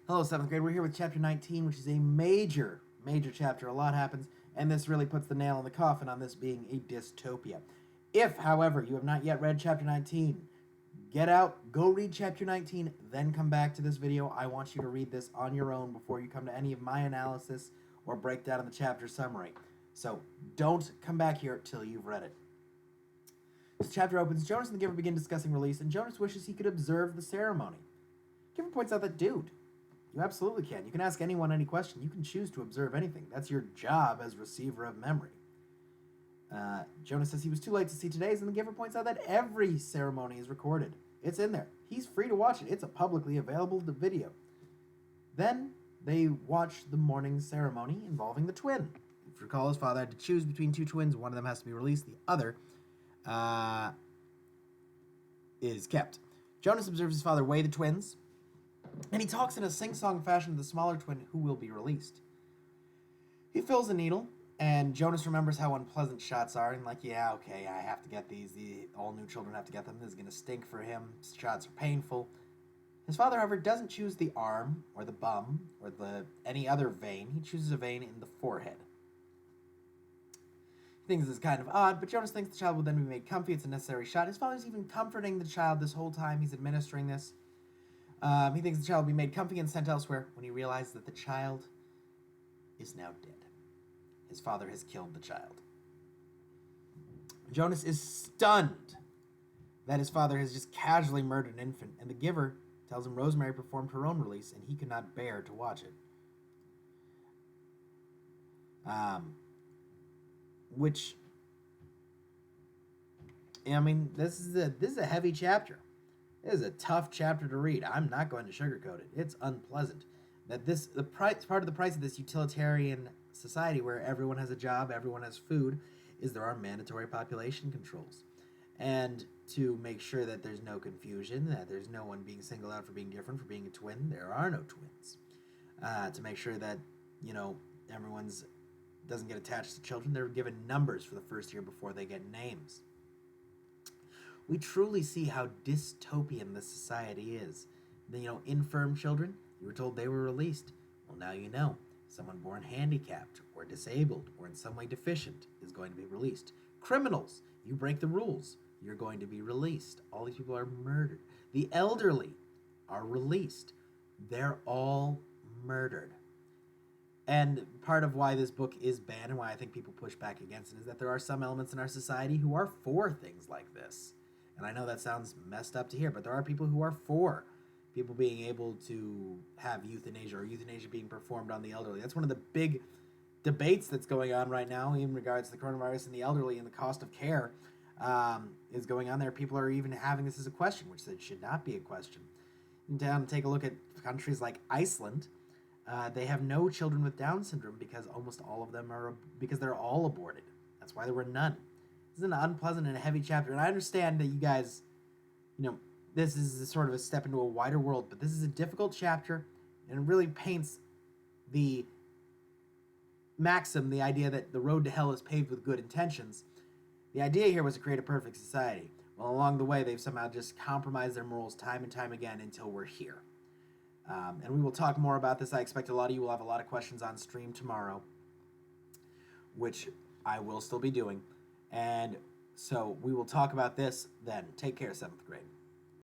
Hello, 7th grade. We're here with chapter 19, which is a major chapter. A lot happens, and this really puts the nail in the coffin on this being a dystopia. If, however, you have not yet read chapter 19, get out, go read chapter 19, then come back to this video. I want you to read this on your own before you come to any of my analysis or breakdown of the chapter summary. So don't come back here till you've read it. This chapter opens, Jonas and the Giver begin discussing release, and Jonas wishes he could observe the ceremony. Giver points out that, dude, you absolutely can. You can ask anyone any question. You can choose to observe anything. That's your job as receiver of memory. Jonas says he was too late to see today's, and the Giver points out that every ceremony is recorded. It's in there. He's free to watch it. It's a publicly available video. Then they watch the morning ceremony involving the twin. If you recall, his father had to choose between two twins. One of them has to be released. The other is kept. Jonas observes his father weigh the twins, and he talks in a sing-song fashion to the smaller twin who will be released. He fills the needle, and Jonas remembers how unpleasant shots are, and like, yeah, okay, I have to get these. All new children have to get them. This is going to stink for him. Shots are painful. His father, however, doesn't choose the arm, or the bum, or any other vein. He chooses a vein in the forehead. He thinks this is kind of odd, but Jonas thinks the child will then be made comfy. It's a necessary shot. His father's even comforting the child this whole time he's administering this. He thinks the child will be made comfy and sent elsewhere when he realizes that the child is now dead. His father has killed the child. Jonas is stunned that his father has just casually murdered an infant, and the Giver tells him Rosemary performed her own release, and he could not bear to watch it. This is a heavy chapter. It is a tough chapter to read. I'm not going to sugarcoat it. It's unpleasant. Part of the price of this utilitarian society where everyone has a job, everyone has food, is there are mandatory population controls. And to make sure that there's no confusion, that there's no one being singled out for being different, for being a twin, there are no twins. To make sure that, everyone's doesn't get attached to children, they're given numbers for the first year before they get names. We truly see how dystopian this society is. Infirm children, you were told they were released. Well, now you know. Someone born handicapped or disabled or in some way deficient is going to be released. Criminals, you break the rules, you're going to be released. All these people are murdered. The elderly are released. They're all murdered. And part of why this book is banned and why I think people push back against it is that there are some elements in our society who are for things like this. And I know that sounds messed up to hear, but there are people who are for people being able to have euthanasia or euthanasia being performed on the elderly. That's one of the big debates that's going on right now in regards to the coronavirus and the elderly and the cost of care is going on there. People are even having this as a question, which should not be a question. Down, take a look at countries like Iceland. They have no children with Down syndrome because almost all of them because they're all aborted. That's why there were none. This is an unpleasant and a heavy chapter, and I understand that you guys, this is sort of a step into a wider world, but this is a difficult chapter, and it really paints the maxim, the idea that the road to hell is paved with good intentions. The idea here was to create a perfect society. Well, along the way, they've somehow just compromised their morals time and time again until we're here. And we will talk more about this. I expect a lot of you will have a lot of questions on stream tomorrow, which I will still be doing. And so we will talk about this then. Take care, 7th grade.